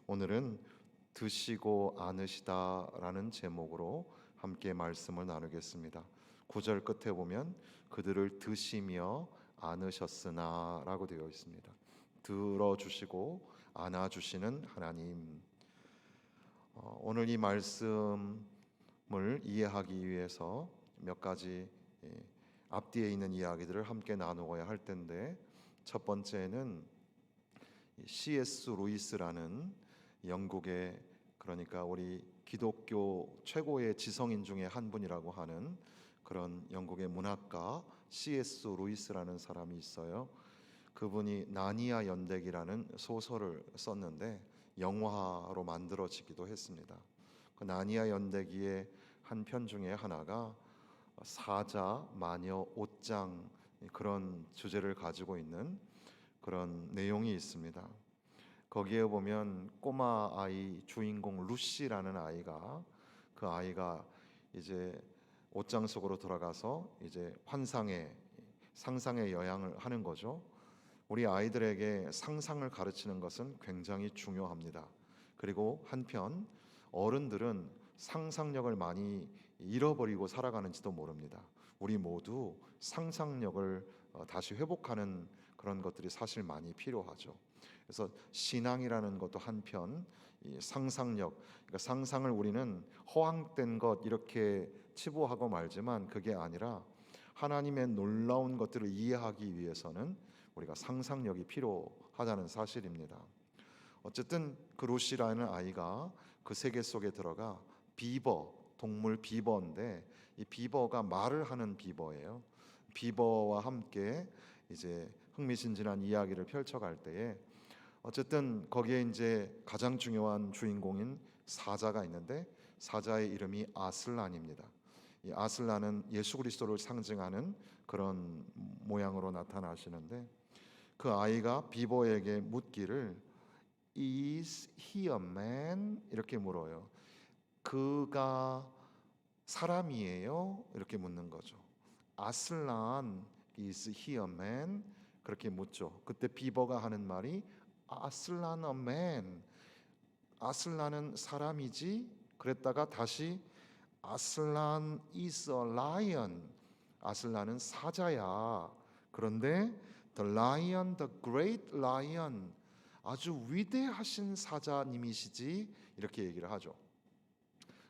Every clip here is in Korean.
오늘은 드시고 않으시다라는 제목으로 함께 말씀을 나누겠습니다. 9절 끝에 보면 그들을 드시며 안으셨으나라고 되어 있습니다. 들어주시고 안아주시는 하나님. 오늘 이 말씀을 이해하기 위해서 몇 가지 앞뒤에 있는 이야기들을 함께 나누어야 할 텐데, 첫 번째는 C.S. 루이스라는 영국의, 그러니까 우리 기독교 최고의 지성인 중에 한 분이라고 하는 그런 영국의 문학가 C.S. 루이스라는 사람이 있어요. 그분이 나니아 연대기라는 소설을 썼는데 영화로 만들어지기도 했습니다. 그 나니아 연대기의 한 편 중에 하나가 사자, 마녀, 옷장, 그런 주제를 가지고 있는 그런 내용이 있습니다. 거기에 보면 꼬마 아이 주인공 루시라는 아이가, 그 아이가 이제 옷장 속으로 들어가서 이제 상상의 여행을 하는 거죠. 우리 아이들에게 상상을 가르치는 것은 굉장히 중요합니다. 그리고 한편 어른들은 상상력을 많이 잃어버리고 살아가는지도 모릅니다. 우리 모두 상상력을 다시 회복하는 그런 것들이 사실 많이 필요하죠. 그래서 신앙이라는 것도 한편 이 상상력, 그러니까 상상을 우리는 허황된 것 이렇게 치부하고 말지만 그게 아니라 하나님의 놀라운 것들을 이해하기 위해서는 우리가 상상력이 필요하다는 사실입니다. 어쨌든 그 루시라는 아이가 그 세계 속에 들어가 동물 비버인데, 이 비버가 말을 하는 비버예요. 비버와 함께 이제 흥미진진한 이야기를 펼쳐갈 때에 어쨌든 거기에 이제 가장 중요한 주인공인 사자가 있는데, 사자의 이름이 아슬란입니다. 이 아슬란은 예수 그리스도를 상징하는 그런 모양으로 나타나시는데, 그 아이가 비버에게 묻기를 Is he a man? 이렇게 물어요. 그가 사람이에요? 이렇게 묻는 거죠. 아슬란, is he a man? 그렇게 묻죠. 그때 비버가 하는 말이 아슬란 a man. 아슬란은 사람이지. 그랬다가 다시 아슬란 is a lion. 아슬란은 사자야. 그런데 the lion, the great lion, 아주 위대하신 사자님이시지, 이렇게 얘기를 하죠.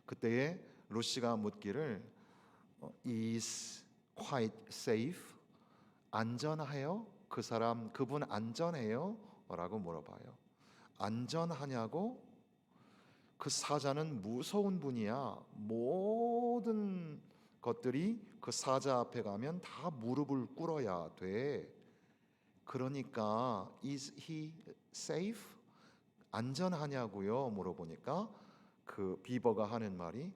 그때에 루시가 묻기를 is quite safe? 안전해요? 그분 안전해요? 라고 물어봐요. 안전하냐고? 그 사자는 무서운 분이야. 모든 것들이 그 사자 앞에 가면 다 무릎을 꿇어야 돼. 그러니까 is he safe? 안전하냐고요? 물어보니까 그 비버가 하는 말이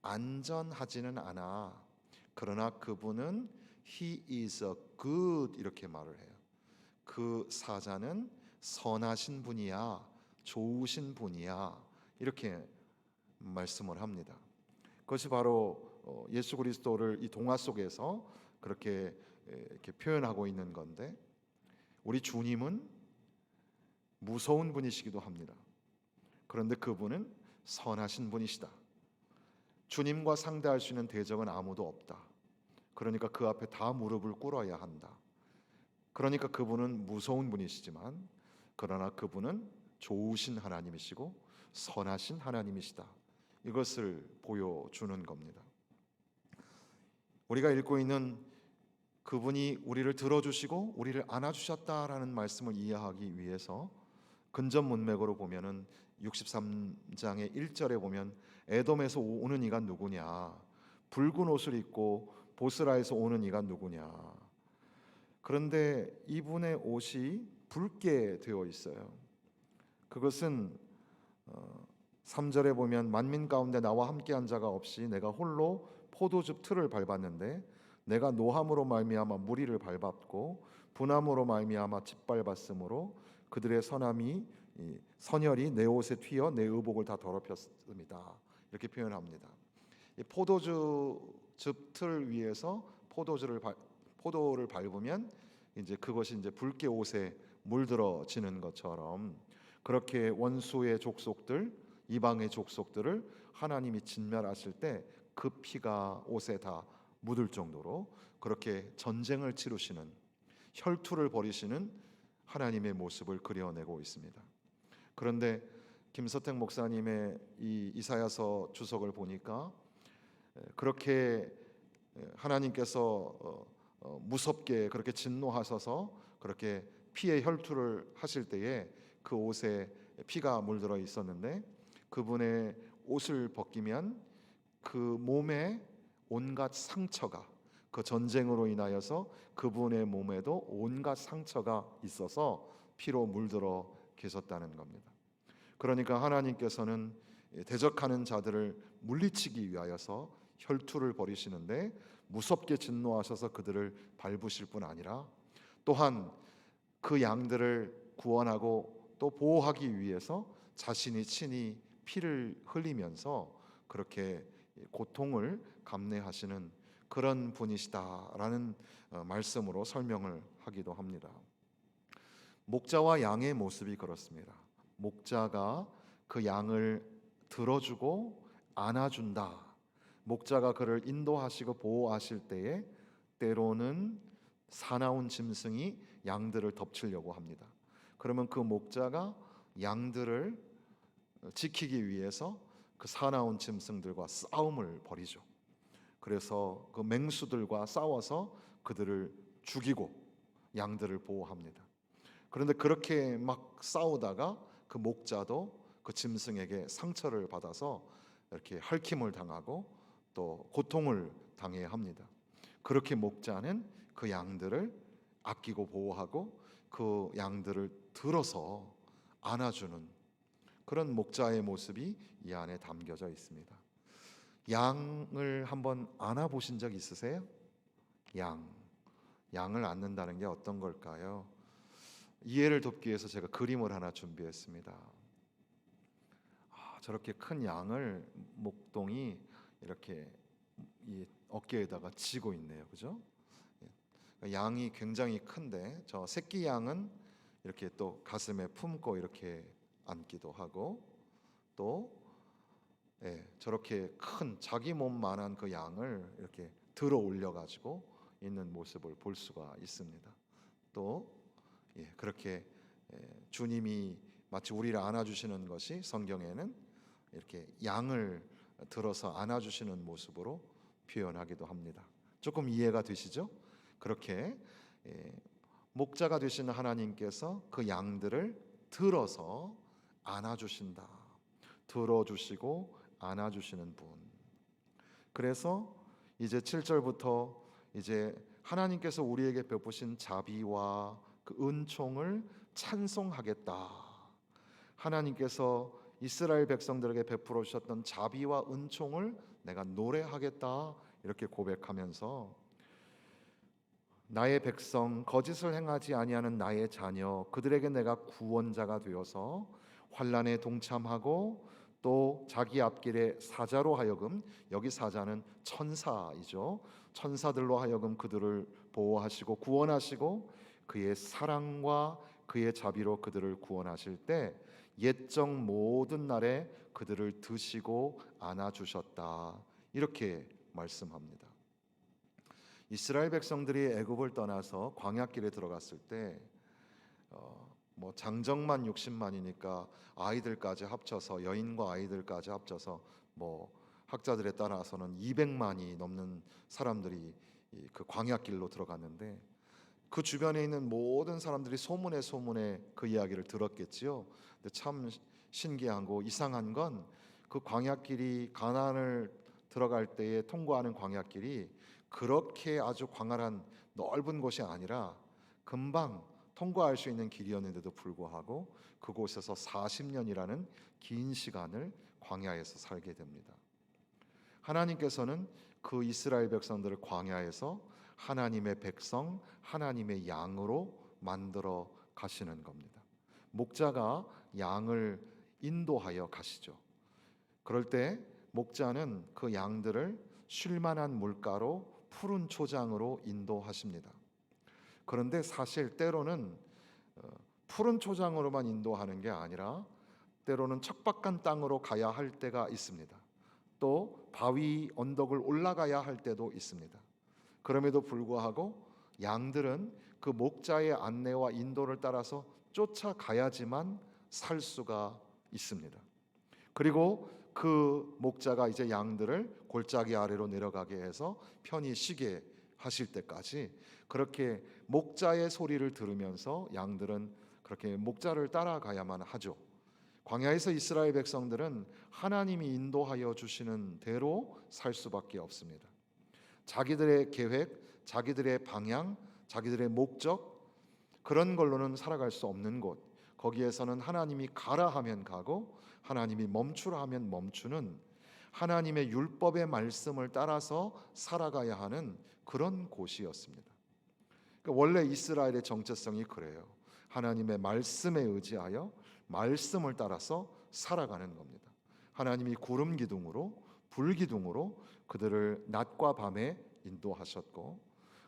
안전하지는 않아. 그러나 그분은 he is a good, 이렇게 말을 해요. 그 사자는 선하신 분이야, 좋으신 분이야, 이렇게 말씀을 합니다. 그것이 바로 예수 그리스도를 이 동화 속에서 그렇게 이렇게 표현하고 있는 건데, 우리 주님은 무서운 분이시기도 합니다. 그런데 그분은 선하신 분이시다. 주님과 상대할 수 있는 대적은 아무도 없다. 그러니까 그 앞에 다 무릎을 꿇어야 한다. 그러니까 그분은 무서운 분이시지만, 그러나 그분은 좋으신 하나님이시고 선하신 하나님이시다. 이것을 보여주는 겁니다. 우리가 읽고 있는 그분이 우리를 들어주시고 우리를 안아주셨다라는 말씀을 이해하기 위해서 근접 문맥으로 보면은 63장의 1절에 보면 에돔에서 오는 이가 누구냐, 붉은 옷을 입고 보스라에서 오는 이가 누구냐. 그런데 이분의 옷이 붉게 되어 있어요. 그것은 3절에 보면 만민 가운데 나와 함께한 자가 없이 내가 홀로 포도즙 틀을 밟았는데 내가 노함으로 말미암아 무리를 밟았고 분함으로 말미암아 짓밟았으므로 그들의 선혈이 내 옷에 튀어 내 의복을 다 더럽혔습니다. 이렇게 표현합니다. 이 포도즙 틀 위에서 포도를 밟으면 이제 그것이 이제 붉게 옷에 물들어지는 것처럼, 그렇게 원수의 족속들, 이방의 족속들을 하나님이 진멸하실 때 그 피가 옷에 다 묻을 정도로 그렇게 전쟁을 치르시는, 혈투를 벌이시는 하나님의 모습을 그려내고 있습니다. 그런데 김서택 목사님의 이 이사야서 주석을 보니까 그렇게 하나님께서 무섭게 그렇게 진노하셔서 그렇게 피의 혈투를 하실 때에 그 옷에 피가 물들어 있었는데, 그분의 옷을 벗기면 그 몸에 온갖 상처가, 그 전쟁으로 인하여서 그분의 몸에도 온갖 상처가 있어서 피로 물들어 계셨다는 겁니다. 그러니까 하나님께서는 대적하는 자들을 물리치기 위하여서 혈투를 벌이시는데 무섭게 진노하셔서 그들을 밟으실 뿐 아니라 또한 그 양들을 구원하고 또 보호하기 위해서 자신이 친히 피를 흘리면서 그렇게 고통을 감내하시는 그런 분이시다라는 말씀으로 설명을 하기도 합니다. 목자와 양의 모습이 그렇습니다. 목자가 그 양을 들어주고 안아준다. 목자가 그를 인도하시고 보호하실 때에 때로는 사나운 짐승이 양들을 덮치려고 합니다. 그러면 그 목자가 양들을 지키기 위해서 그 사나운 짐승들과 싸움을 벌이죠. 그래서 그 맹수들과 싸워서 그들을 죽이고 양들을 보호합니다. 그런데 그렇게 막 싸우다가 그 목자도 그 짐승에게 상처를 받아서 이렇게 핥힘을 당하고 또 고통을 당해야 합니다. 그렇게 목자는 그 양들을 아끼고 보호하고 그 양들을 들어서 안아주는 그런 목자의 모습이 이 안에 담겨져 있습니다. 양을 한번 안아보신 적 있으세요? 양을 안는다는 게 어떤 걸까요? 이해를 돕기 위해서 제가 그림을 하나 준비했습니다. 저렇게 큰 양을 목동이 이렇게 이 어깨에다가 지고 있네요, 그죠? 양이 굉장히 큰데 저 새끼 양은 이렇게 또 가슴에 품고 이렇게 앉기도 하고 또 저렇게 큰 자기 몸만한 그 양을 이렇게 들어 올려 가지고 있는 모습을 볼 수가 있습니다. 또 그렇게 주님이 마치 우리를 안아주시는 것이 성경에는 이렇게 양을 들어서 안아주시는 모습으로 표현하기도 합니다. 조금 이해가 되시죠? 그렇게 목자가 되시는 하나님께서 그 양들을 들어서 안아주신다. 들어주시고 안아주시는 분. 그래서 이제 7절부터 이제 하나님께서 우리에게 베푸신 자비와 그 은총을 찬송하겠다. 하나님께서 이스라엘 백성들에게 베풀어 주셨던 자비와 은총을 내가 노래하겠다. 이렇게 고백하면서 나의 백성 거짓을 행하지 아니하는 나의 자녀 그들에게 내가 구원자가 되어서 환난에 동참하고 또 자기 앞길에 사자로 하여금, 여기 사자는 천사이죠. 천사들로 하여금 그들을 보호하시고 구원하시고 그의 사랑과 그의 자비로 그들을 구원하실 때 옛적 모든 날에 그들을 드시고 안아주셨다. 이렇게 말씀합니다. 이스라엘 백성들이 애굽을 떠나서 광야길에 들어갔을 때 뭐 장정만 60만이니까 아이들까지 합쳐서 여인과 아이들까지 합쳐서 뭐 학자들에 따라서는 200만이 넘는 사람들이 그 광야길로 들어갔는데 그 주변에 있는 모든 사람들이 소문에 그 이야기를 들었겠지요. 근데 참 신기하고 이상한 건 그 광야길이 가나안을 들어갈 때에 통과하는 광야길이 그렇게 아주 광활한 넓은 곳이 아니라 금방 통과할 수 있는 길이었는데도 불구하고 그곳에서 40년이라는 긴 시간을 광야에서 살게 됩니다. 하나님께서는 그 이스라엘 백성들을 광야에서 하나님의 백성, 하나님의 양으로 만들어 가시는 겁니다. 목자가 양을 인도하여 가시죠. 그럴 때 목자는 그 양들을 쉴만한 물가로 푸른 초장으로 인도하십니다. 그런데 사실 때로는 푸른 초장으로만 인도하는 게 아니라 때로는 척박한 땅으로 가야 할 때가 있습니다. 또 바위 언덕을 올라가야 할 때도 있습니다. 그럼에도 불구하고 양들은 그 목자의 안내와 인도를 따라서 쫓아가야지만 살 수가 있습니다. 그리고 그 목자가 이제 양들을 골짜기 아래로 내려가게 해서 편히 쉬게 하실 때까지 그렇게 목자의 소리를 들으면서 양들은 그렇게 목자를 따라가야만 하죠. 광야에서 이스라엘 백성들은 하나님이 인도하여 주시는 대로 살 수밖에 없습니다. 자기들의 계획, 자기들의 방향, 자기들의 목적, 그런 걸로는 살아갈 수 없는 곳, 거기에서는 하나님이 가라 하면 가고 하나님이 멈추라 하면 멈추는, 하나님의 율법의 말씀을 따라서 살아가야 하는 그런 곳이었습니다. 그러니까 원래 이스라엘의 정체성이 그래요. 하나님의 말씀에 의지하여 말씀을 따라서 살아가는 겁니다. 하나님이 구름 기둥으로, 불 기둥으로 그들을 낮과 밤에 인도하셨고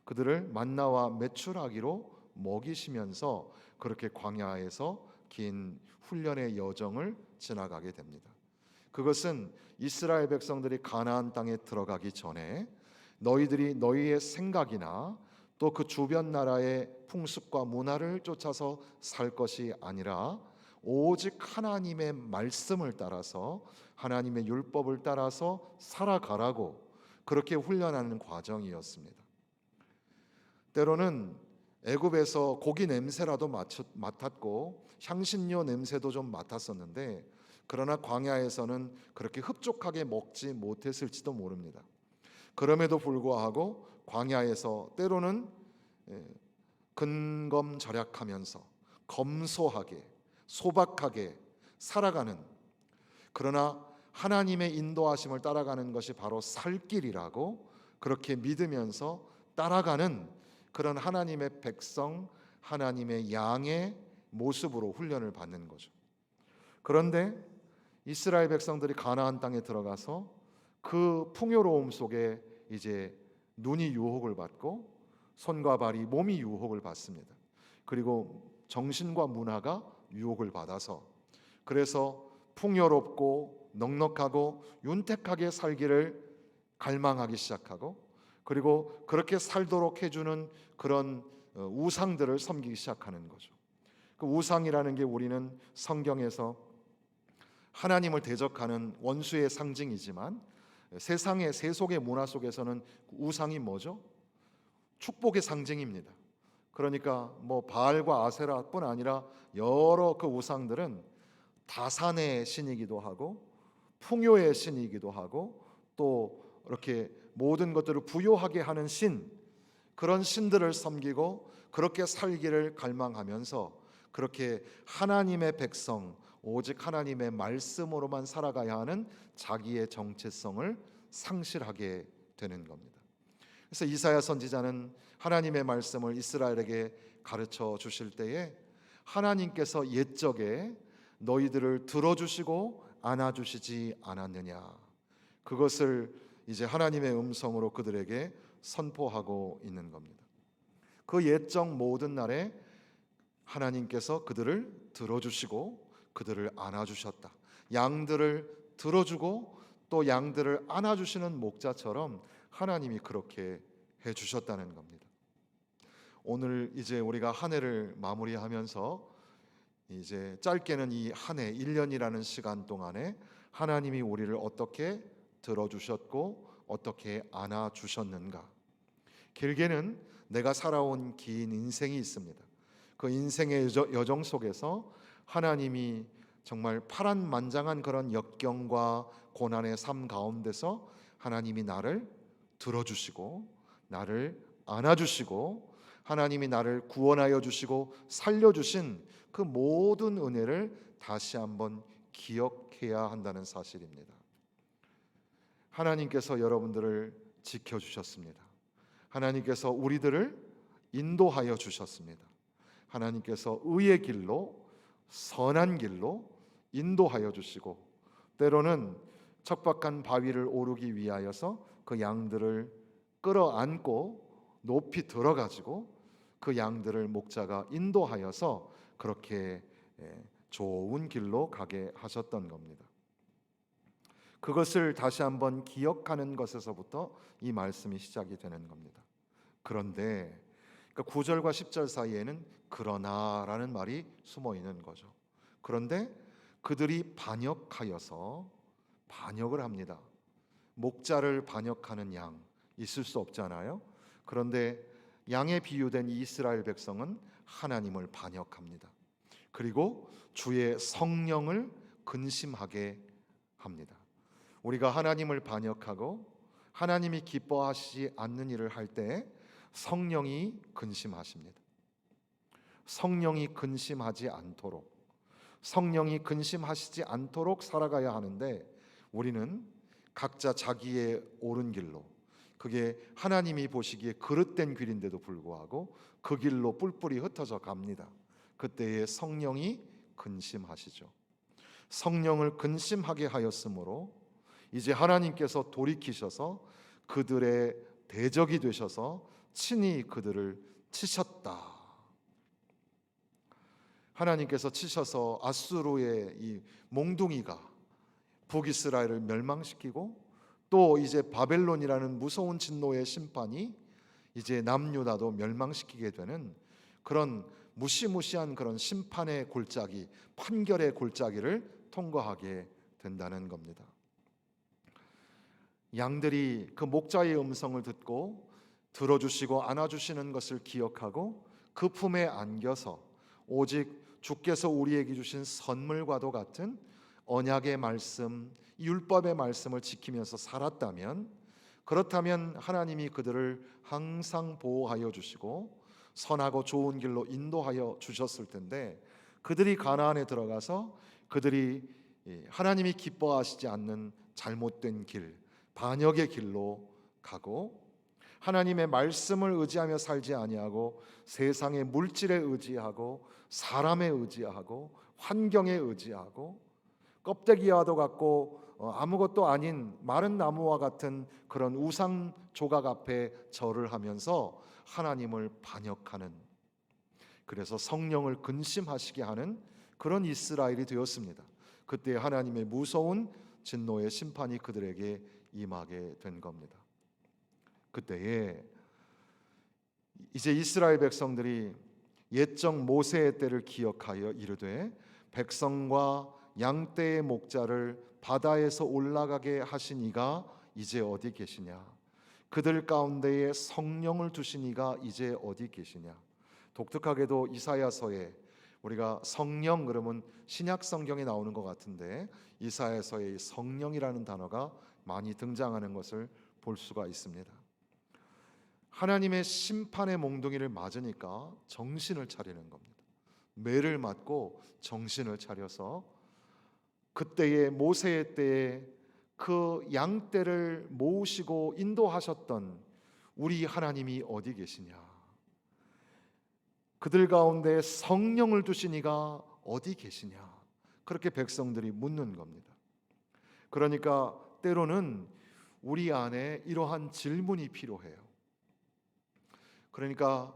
그들을 만나와 메추라기로 먹이시면서 그렇게 광야에서 긴 훈련의 여정을 지나가게 됩니다. 그것은 이스라엘 백성들이 가나안 땅에 들어가기 전에 너희들이 너희의 생각이나 또 그 주변 나라의 풍습과 문화를 쫓아서 살 것이 아니라 오직 하나님의 말씀을 따라서 하나님의 율법을 따라서 살아가라고 그렇게 훈련하는 과정이었습니다. 때로는 애굽에서 고기 냄새라도 맡았고 향신료 냄새도 좀 맡았었는데 그러나 광야에서는 그렇게 흡족하게 먹지 못했을지도 모릅니다. 그럼에도 불구하고 광야에서 때로는 근검절약하면서 검소하게 소박하게 살아가는, 그러나 하나님의 인도하심을 따라가는 것이 바로 살 길이라고 그렇게 믿으면서 따라가는 그런 하나님의 백성, 하나님의 양의 모습으로 훈련을 받는 거죠. 그런데 이스라엘 백성들이 가나안 땅에 들어가서 그 풍요로움 속에 이제 눈이 유혹을 받고 손과 발이, 몸이 유혹을 받습니다. 그리고 정신과 문화가 유혹을 받아서 그래서 풍요롭고 넉넉하고 윤택하게 살기를 갈망하기 시작하고 그리고 그렇게 살도록 해주는 그런 우상들을 섬기기 시작하는 거죠. 그 우상이라는 게 우리는 성경에서 하나님을 대적하는 원수의 상징이지만 세상의 세속의 문화 속에서는 우상이 뭐죠? 축복의 상징입니다. 그러니까 뭐 바알과 아세라뿐 아니라 여러 그 우상들은 다산의 신이기도 하고 풍요의 신이기도 하고 또 이렇게 모든 것들을 부요하게 하는 신, 그런 신들을 섬기고 그렇게 살기를 갈망하면서 그렇게 하나님의 백성, 오직 하나님의 말씀으로만 살아가야 하는 자기의 정체성을 상실하게 되는 겁니다. 그래서 이사야 선지자는 하나님의 말씀을 이스라엘에게 가르쳐 주실 때에 하나님께서 옛적에 너희들을 들어주시고 안아주시지 않았느냐, 그것을 이제 하나님의 음성으로 그들에게 선포하고 있는 겁니다. 그 옛적 모든 날에 하나님께서 그들을 들어주시고 그들을 안아주셨다. 양들을 들어주고 또 양들을 안아주시는 목자처럼 하나님이 그렇게 해주셨다는 겁니다. 오늘 이제 우리가 한 해를 마무리하면서 이제 짧게는 이 한 해 1년이라는 시간 동안에 하나님이 우리를 어떻게 들어주셨고 어떻게 안아주셨는가, 길게는 내가 살아온 긴 인생이 있습니다. 그 인생의 여정 속에서 하나님이 정말 파란만장한 그런 역경과 고난의 삶 가운데서 하나님이 나를 들어주시고 나를 안아주시고 하나님이 나를 구원하여 주시고 살려주신 그 모든 은혜를 다시 한번 기억해야 한다는 사실입니다. 하나님께서 여러분들을 지켜주셨습니다. 하나님께서 우리들을 인도하여 주셨습니다. 하나님께서 의의 길로, 선한 길로 인도하여 주시고 때로는 척박한 바위를 오르기 위하여서 그 양들을 끌어안고 높이 들어가지고 그 양들을 목자가 인도하여서 그렇게 좋은 길로 가게 하셨던 겁니다. 그것을 다시 한번 기억하는 것에서부터 이 말씀이 시작이 되는 겁니다. 그런데 9절과 10절 사이에는 그러나라는 말이 숨어 있는 거죠. 그런데 그들이 반역하여서 반역을 합니다. 목자를 반역하는 양 있을 수 없잖아요. 그런데 양에 비유된 이 이스라엘 백성은 하나님을 반역합니다. 그리고 주의 성령을 근심하게 합니다. 우리가 하나님을 반역하고 하나님이 기뻐하시지 않는 일을 할 때 성령이 근심하십니다. 성령이 근심하지 않도록, 성령이 근심하시지 않도록 살아가야 하는데 우리는 각자 자기의 옳은 길로, 그게 하나님이 보시기에 그릇된 길인데도 불구하고 그 길로 뿔뿔이 흩어져 갑니다. 그때에 성령이 근심하시죠. 성령을 근심하게 하였으므로 이제 하나님께서 돌이키셔서 그들의 대적이 되셔서 친히 그들을 치셨다. 하나님께서 치셔서 아수르의 이 몽둥이가 북이스라엘을 멸망시키고 또 이제 바벨론이라는 무서운 진노의 심판이 이제 남유다도 멸망시키게 되는 그런 무시무시한 그런 심판의 골짜기, 판결의 골짜기를 통과하게 된다는 겁니다. 양들이 그 목자의 음성을 듣고 들어주시고 안아주시는 것을 기억하고 그 품에 안겨서 오직 주께서 우리에게 주신 선물과도 같은 언약의 말씀, 율법의 말씀을 지키면서 살았다면, 그렇다면 하나님이 그들을 항상 보호하여 주시고 선하고 좋은 길로 인도하여 주셨을 텐데, 그들이 가나안에 들어가서 그들이 하나님이 기뻐하시지 않는 잘못된 길, 반역의 길로 가고 하나님의 말씀을 의지하며 살지 아니하고 세상의 물질에 의지하고 사람에 의지하고 환경에 의지하고 껍데기와도 같고 아무것도 아닌 마른 나무와 같은 그런 우상 조각 앞에 절을 하면서 하나님을 반역하는, 그래서 성령을 근심하시게 하는 그런 이스라엘이 되었습니다. 그때 하나님의 무서운 진노의 심판이 그들에게 임하게 된 겁니다. 그때에 이제 이스라엘 백성들이 옛적 모세의 때를 기억하여 이르되 백성과 양떼의 목자를 바다에서 올라가게 하신 이가 이제 어디 계시냐, 그들 가운데에 성령을 두신 이가 이제 어디 계시냐. 독특하게도 이사야서에 우리가 성령 그러면 신약 성경에 나오는 것 같은데 이사야서에 성령이라는 단어가 많이 등장하는 것을 볼 수가 있습니다. 하나님의 심판의 몽둥이를 맞으니까 정신을 차리는 겁니다. 매를 맞고 정신을 차려서 그때의 모세의 때에 그 양떼를 모으시고 인도하셨던 우리 하나님이 어디 계시냐, 그들 가운데 성령을 두신 이가 어디 계시냐, 그렇게 백성들이 묻는 겁니다. 그러니까 때로는 우리 안에 이러한 질문이 필요해요. 그러니까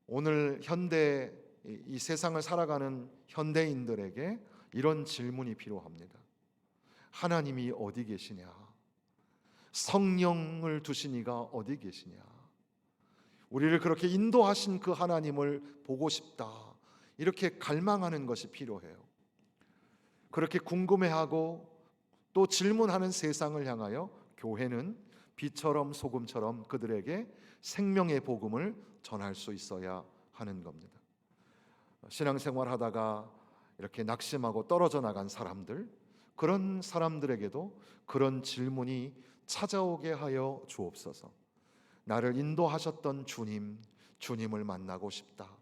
오늘 현대 이 세상을 살아가는 현대인들에게 이런 질문이 필요합니다. 하나님이 어디 계시냐? 성령을 두신 이가 어디 계시냐? 우리를 그렇게 인도하신 그 하나님을 보고 싶다, 이렇게 갈망하는 것이 필요해요. 그렇게 궁금해하고 또 질문하는 세상을 향하여 교회는 빛처럼 소금처럼 그들에게 생명의 복음을 전할 수 있어야 하는 겁니다. 신앙생활 하다가 이렇게 낙심하고 떨어져 나간 사람들, 그런 사람들에게도 그런 질문이 찾아오게 하여 주옵소서. 나를 인도하셨던 주님, 주님을 만나고 싶다.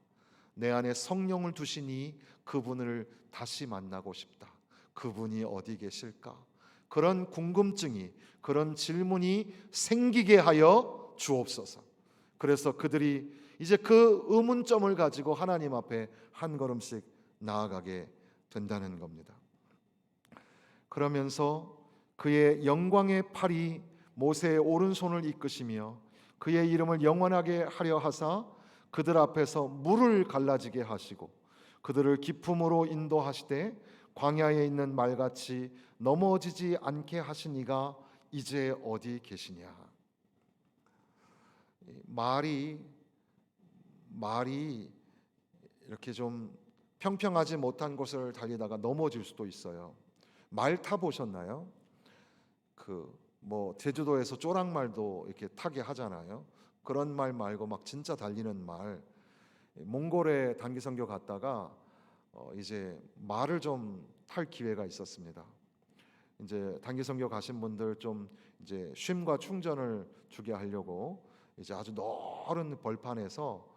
내 안에 성령을 두시니 그분을 다시 만나고 싶다. 그분이 어디 계실까? 그런 궁금증이, 그런 질문이 생기게 하여 주옵소서. 그래서 그들이 이제 그 의문점을 가지고 하나님 앞에 한 걸음씩 나아가게 된다는 겁니다. 그러면서 그의 영광의 팔이 모세의 오른손을 이끄시며 그의 이름을 영원하게 하려 하사 그들 앞에서 물을 갈라지게 하시고 그들을 기품으로 인도하시되 광야에 있는 말같이 넘어지지 않게 하신 이가 이제 어디 계시냐. 말이 이렇게 좀 평평하지 못한 곳을 달리다가 넘어질 수도 있어요. 말 타보셨나요? 제주도에서 쪼랑말도 이렇게 타게 하잖아요. 그런 말 말고 막 진짜 달리는 말. 몽골에 단기 선교 갔다가 이제 말을 좀 탈 기회가 있었습니다. 이제 단기 선교 가신 분들 좀 이제 쉼과 충전을 주게 하려고 이제 아주 넓은 벌판에서,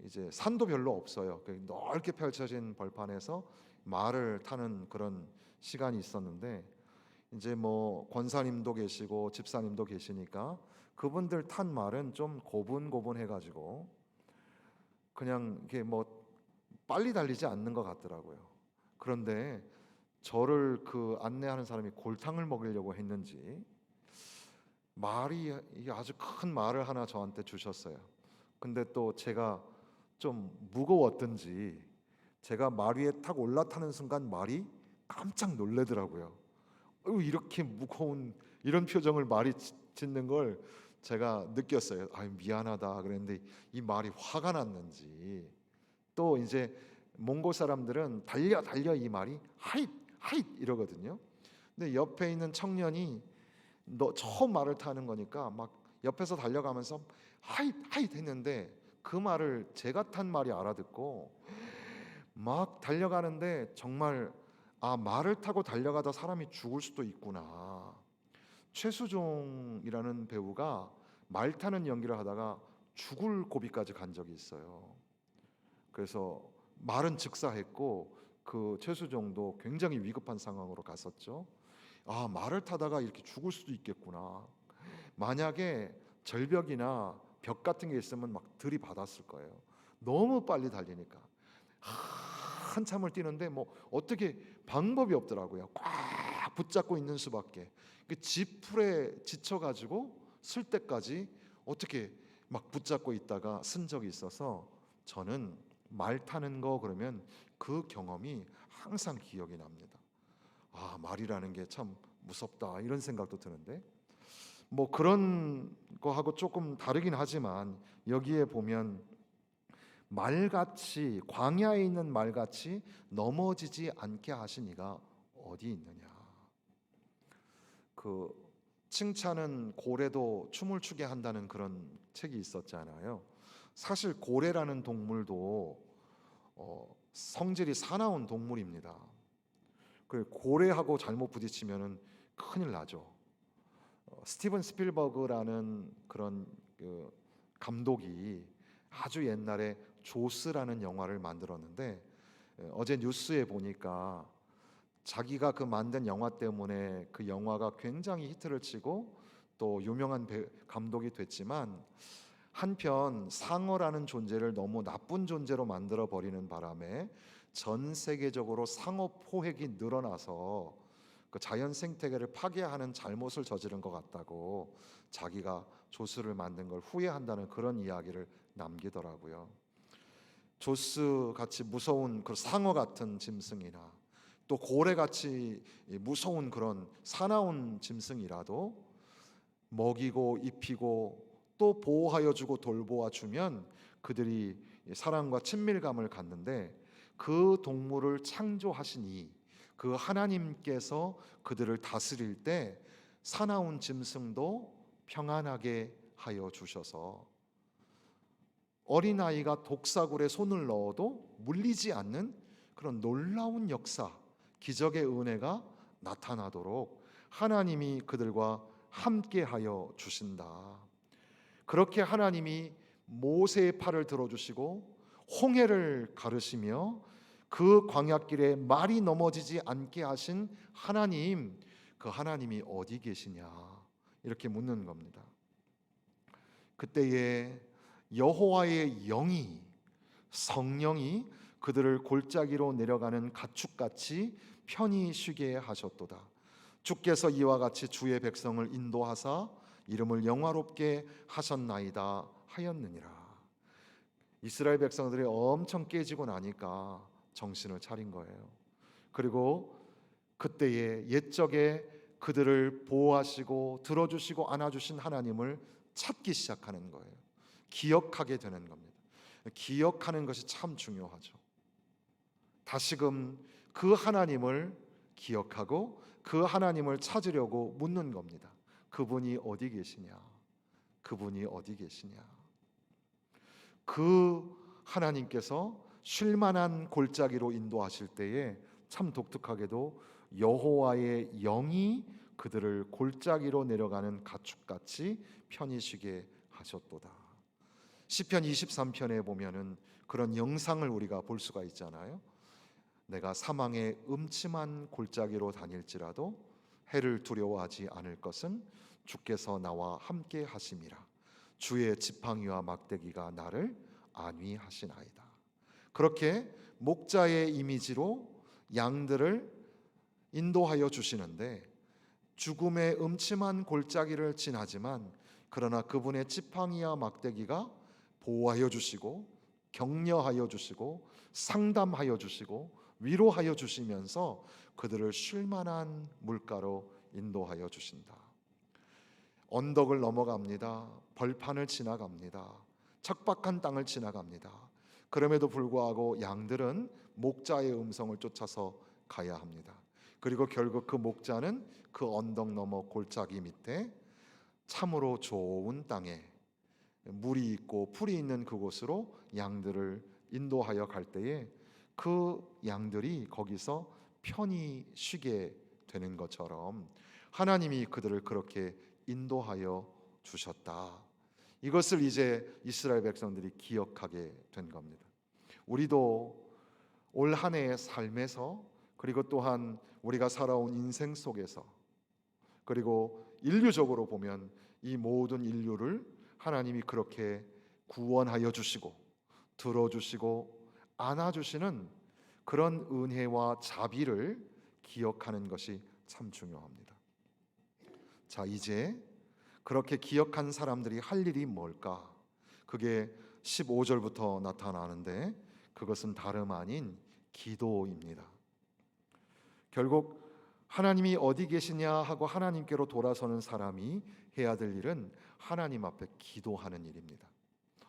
이제 산도 별로 없어요. 넓게 펼쳐진 벌판에서 말을 타는 그런 시간이 있었는데, 이제 권사님도 계시고 집사님도 계시니까 그분들 탄 말은 좀 고분고분해가지고 그냥 이게 빨리 달리지 않는 것 같더라고요. 그런데 저를 그 안내하는 사람이 골탕을 먹이려고 했는지 이게 아주 큰 말을 하나 저한테 주셨어요. 근데 또 제가 좀 무거웠던지 제가 말 위에 탁 올라타는 순간 말이 깜짝 놀래더라고요. 이렇게 무거운 이런 표정을 말이 짓는 걸 제가 느꼈어요. 미안하다 그랬는데 이 말이 화가 났는지. 또 이제 몽골 사람들은 달려 이 말이 하잇 하잇 이러거든요. 근데 옆에 있는 청년이 너 처음 말을 타는 거니까 막 옆에서 달려가면서 하잇 하잇 했는데 그 말을 제가 탄 말이 알아듣고 막 달려가는데 정말 말을 타고 달려가다 사람이 죽을 수도 있구나. 최수종이라는 배우가 말 타는 연기를 하다가 죽을 고비까지 간 적이 있어요. 그래서 말은 즉사했고 그 최수종도 굉장히 위급한 상황으로 갔었죠. 말을 타다가 이렇게 죽을 수도 있겠구나. 만약에 절벽이나 벽 같은 게 있으면 막 들이받았을 거예요. 너무 빨리 달리니까 한참을 뛰는데 어떻게 방법이 없더라고요. 꽉 붙잡고 있는 수밖에. 그 지풀에 지쳐가지고 쓸 때까지 어떻게 막 붙잡고 있다가 쓴 적이 있어서 저는 말 타는 거 그러면 그 경험이 항상 기억이 납니다. 말이라는 게 참 무섭다 이런 생각도 드는데 그런 거하고 조금 다르긴 하지만 여기에 보면 말같이 광야에 있는 말같이 넘어지지 않게 하신 이가 어디 있느냐. 그 칭찬은 고래도 춤을 추게 한다는 그런 책이 있었잖아요. 사실 고래라는 동물도 성질이 사나운 동물입니다. 그 고래하고 잘못 부딪히면은 큰일 나죠. 스티븐 스필버그라는 그런 그 감독이 아주 옛날에 조스라는 영화를 만들었는데 어제 뉴스에 보니까 자기가 그 만든 영화 때문에 그 영화가 굉장히 히트를 치고 또 유명한 감독이 됐지만 한편 상어라는 존재를 너무 나쁜 존재로 만들어 버리는 바람에 전 세계적으로 상어 포획이 늘어나서 그 자연 생태계를 파괴하는 잘못을 저지른 것 같다고 자기가 조스를 만든 걸 후회한다는 그런 이야기를 남기더라고요. 조스 같이 무서운 그 상어 같은 짐승이나 또 고래 같이 무서운 그런 사나운 짐승이라도 먹이고 입히고 또 보호하여 주고 돌보아 주면 그들이 사랑과 친밀감을 갖는데 그 동물을 창조하시니 그 하나님께서 그들을 다스릴 때 사나운 짐승도 평안하게 하여 주셔서 어린아이가 독사굴에 손을 넣어도 물리지 않는 그런 놀라운 역사, 기적의 은혜가 나타나도록 하나님이 그들과 함께하여 주신다. 그렇게 하나님이 모세의 팔을 들어주시고 홍해를 가르시며 그 광야길에 말이 넘어지지 않게 하신 하나님, 그 하나님이 어디 계시냐 이렇게 묻는 겁니다. 그때에 여호와의 영이, 성령이 그들을 골짜기로 내려가는 가축같이 편히 쉬게 하셨도다. 주께서 이와 같이 주의 백성을 인도하사 이름을 영화롭게 하셨나이다 하였느니라. 이스라엘 백성들이 엄청 깨지고 나니까 정신을 차린 거예요. 그리고 그때의 옛적에 그들을 보호하시고 들어주시고 안아주신 하나님을 찾기 시작하는 거예요. 기억하게 되는 겁니다. 기억하는 것이 참 중요하죠. 다시금 그 하나님을 기억하고 그 하나님을 찾으려고 묻는 겁니다. 그분이 어디 계시냐? 그분이 어디 계시냐? 그 하나님께서 쉴만한 골짜기로 인도하실 때에 참 독특하게도 여호와의 영이 그들을 골짜기로 내려가는 가축같이 편히 쉬게 하셨도다. 시편 23편에 보면은 그런 영상을 우리가 볼 수가 있잖아요. 내가 사망의 음침한 골짜기로 다닐지라도 해를 두려워하지 않을 것은 주께서 나와 함께 하심이라. 주의 지팡이와 막대기가 나를 안위하시나이다. 그렇게 목자의 이미지로 양들을 인도하여 주시는데 죽음의 음침한 골짜기를 지나지만 그러나 그분의 지팡이와 막대기가 보호하여 주시고 격려하여 주시고 상담하여 주시고 위로하여 주시면서 그들을 쉴만한 물가로 인도하여 주신다. 언덕을 넘어갑니다. 벌판을 지나갑니다. 척박한 땅을 지나갑니다. 그럼에도 불구하고 양들은 목자의 음성을 쫓아서 가야 합니다. 그리고 결국 그 목자는 그 언덕 너머 골짜기 밑에 참으로 좋은 땅에 물이 있고 풀이 있는 그곳으로 양들을 인도하여 갈 때에 그 양들이 거기서 편히 쉬게 되는 것처럼 하나님이 그들을 그렇게 인도하여 주셨다. 이것을 이제 이스라엘 백성들이 기억하게 된 겁니다. 우리도 올 한 해의 삶에서 그리고 또한 우리가 살아온 인생 속에서 그리고 인류적으로 보면 이 모든 인류를 하나님이 그렇게 구원하여 주시고 들어주시고 안아주시는 그런 은혜와 자비를 기억하는 것이 참 중요합니다. 자, 이제 그렇게 기억한 사람들이 할 일이 뭘까? 그게 15절부터 나타나는데 그것은 다름 아닌 기도입니다. 결국 하나님이 어디 계시냐 하고 하나님께로 돌아서는 사람이 해야 될 일은 하나님 앞에 기도하는 일입니다.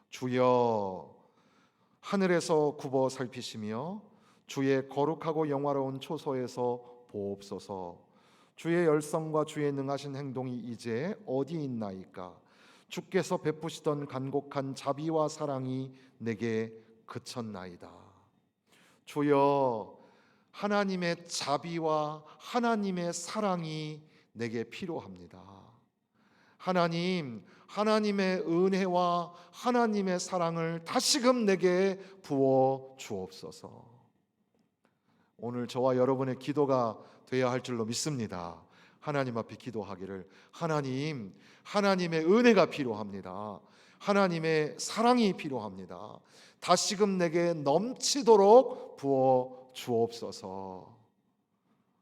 주여, 하늘에서 굽어 살피시며 주의 거룩하고 영화로운 초소에서 보옵소서. 주의 열성과 주의 능하신 행동이 이제 어디 있나이까? 주께서 베푸시던 간곡한 자비와 사랑이 내게 그쳤나이다. 주여, 하나님의 자비와 하나님의 사랑이 내게 필요합니다. 하나님, 하나님의 은혜와 하나님의 사랑을 다시금 내게 부어 주옵소서. 오늘 저와 여러분의 기도가 되어야 할 줄로 믿습니다. 하나님 앞에 기도하기를, 하나님, 하나님의 은혜가 필요합니다. 하나님의 사랑이 필요합니다. 다시금 내게 넘치도록 부어 주옵소서.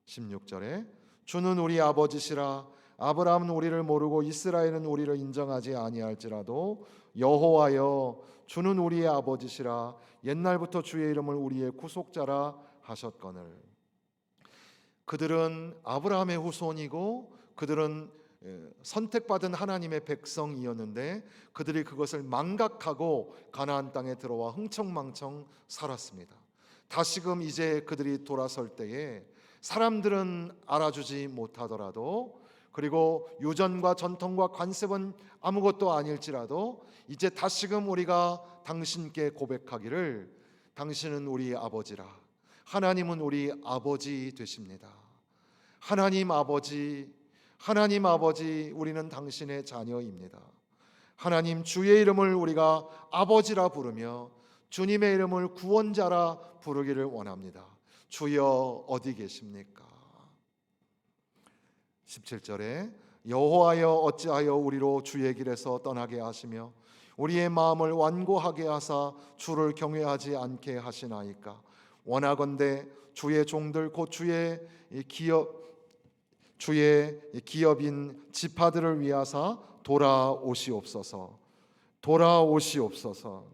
16절에 주는 우리 아버지시라. 아브라함은 우리를 모르고 이스라엘은 우리를 인정하지 아니할지라도 여호와여, 주는 우리의 아버지시라. 옛날부터 주의 이름을 우리의 구속자라 하셨거늘. 그들은 아브라함의 후손이고 그들은 선택받은 하나님의 백성이었는데 그들이 그것을 망각하고 가나안 땅에 들어와 흥청망청 살았습니다. 다시금 이제 그들이 돌아설 때에 사람들은 알아주지 못하더라도, 그리고 유전과 전통과 관습은 아무것도 아닐지라도 이제 다시금 우리가 당신께 고백하기를, 당신은 우리 아버지라. 하나님은 우리 아버지 되십니다. 하나님 아버지, 하나님 아버지, 우리는 당신의 자녀입니다. 하나님, 주의 이름을 우리가 아버지라 부르며 주님의 이름을 구원자라 부르기를 원합니다. 주여 어디 계십니까? 17절에 여호와여, 어찌하여 우리로 주의 길에서 떠나게 하시며 우리의 마음을 완고하게 하사 주를 경외하지 않게 하시나이까? 원하건대 주의 종들 곧 주의 기업인 지파들을 위하사 돌아오시옵소서. 돌아오시옵소서.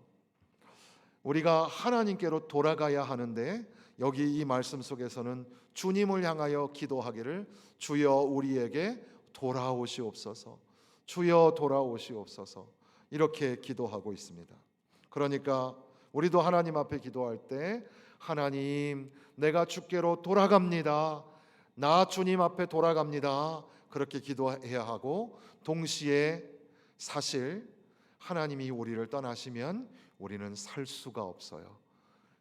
우리가 하나님께로 돌아가야 하는데 여기 이 말씀 속에서는 주님을 향하여 기도하기를 주여 우리에게 돌아오시옵소서, 주여 돌아오시옵소서 이렇게 기도하고 있습니다. 그러니까 우리도 하나님 앞에 기도할 때 하나님 내가 주께로 돌아갑니다, 나 주님 앞에 돌아갑니다 그렇게 기도해야 하고, 동시에 사실 하나님이 우리를 떠나시면 우리는 살 수가 없어요.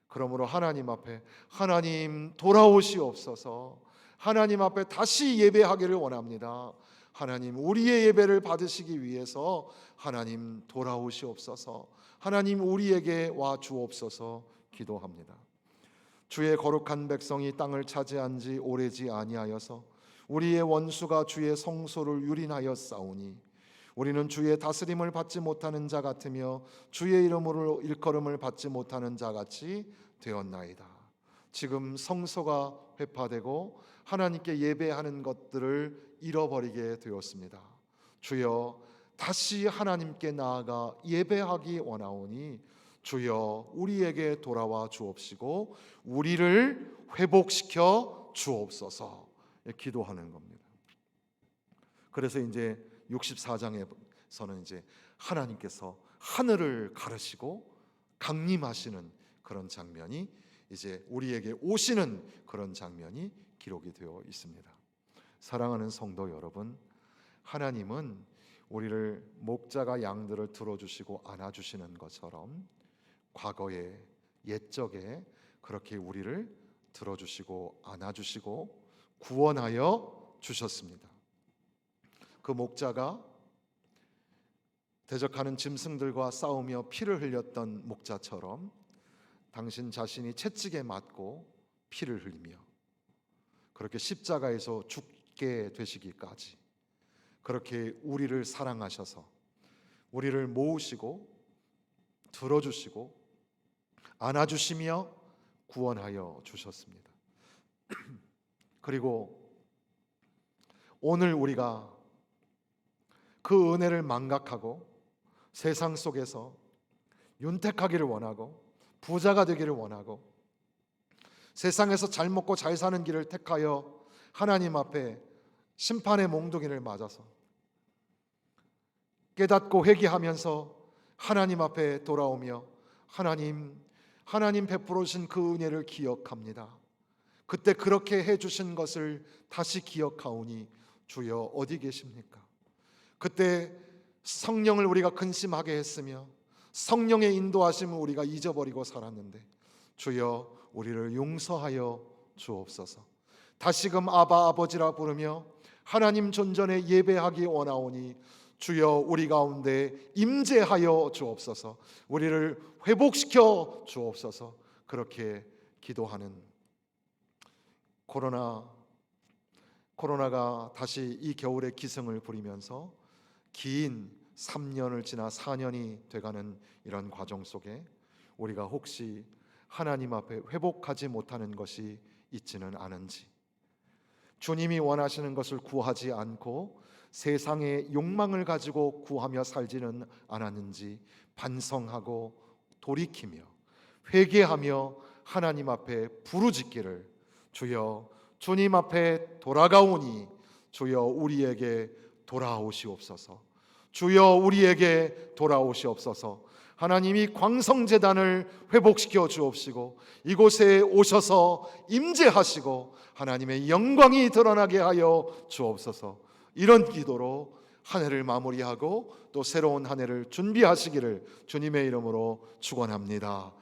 그러므로 하나님 앞에 하나님 돌아오시옵소서, 하나님 앞에 다시 예배하기를 원합니다, 하나님 우리의 예배를 받으시기 위해서 하나님 돌아오시옵소서, 하나님 우리에게 와 주옵소서 기도합니다. 주의 거룩한 백성이 땅을 차지한 지 오래지 아니하여서 우리의 원수가 주의 성소를 유린하여 싸우니 우리는 주의 다스림을 받지 못하는 자 같으며 주의 이름으로 일컬음을 받지 못하는 자 같이 되었나이다. 지금 성소가 회파되고 하나님께 예배하는 것들을 잃어버리게 되었습니다. 주여 다시 하나님께 나아가 예배하기 원하오니 주여 우리에게 돌아와 주옵시고 우리를 회복시켜 주옵소서 기도하는 겁니다. 그래서 이제 64장에서는 이제 하나님께서 하늘을 가르시고 강림하시는 그런 장면이 이제 우리에게 오시는 그런 장면이 기록이 되어 있습니다. 사랑하는 성도 여러분, 하나님은 우리를 목자가 양들을 들어주시고 안아주시는 것처럼 과거에 옛적에 그렇게 우리를 들어주시고 안아주시고 구원하여 주셨습니다. 그 목자가 대적하는 짐승들과 싸우며 피를 흘렸던 목자처럼 당신 자신이 채찍에 맞고 피를 흘리며 그렇게 십자가에서 죽게 되시기까지 그렇게 우리를 사랑하셔서 우리를 모으시고 들어주시고 안아주시며 구원하여 주셨습니다. 그리고 오늘 우리가 그 은혜를 망각하고 세상 속에서 윤택하기를 원하고 부자가 되기를 원하고 세상에서 잘 먹고 잘 사는 길을 택하여 하나님 앞에 심판의 몽둥이를 맞아서 깨닫고 회개하면서 하나님 앞에 돌아오며 하나님 베풀어 주신 그 은혜를 기억합니다. 그때 그렇게 해주신 것을 다시 기억하오니 주여 어디 계십니까? 그때 성령을 우리가 근심하게 했으며 성령의 인도하심을 우리가 잊어버리고 살았는데 주여 우리를 용서하여 주옵소서. 다시금 아바 아버지라 부르며 하나님 존전에 예배하기 원하오니 주여 우리 가운데 임재하여 주옵소서. 우리를 회복시켜 주옵소서. 그렇게 기도하는 코로나가 다시 이 겨울에 기승을 부리면서 긴 3년을 지나 4년이 돼가는 이런 과정 속에 우리가 혹시 하나님 앞에 회복하지 못하는 것이 있지는 않은지, 주님이 원하시는 것을 구하지 않고 세상의 욕망을 가지고 구하며 살지는 않았는지 반성하고 돌이키며 회개하며 하나님 앞에 부르짖기를 주여 주님 앞에 돌아가오니 주여 우리에게 돌아오시옵소서. 주여 우리에게 돌아오시옵소서. 하나님이 광성제단을 회복시켜 주옵시고 이곳에 오셔서 임재하시고 하나님의 영광이 드러나게 하여 주옵소서. 이런 기도로 한 해를 마무리하고 또 새로운 한 해를 준비하시기를 주님의 이름으로 축원합니다.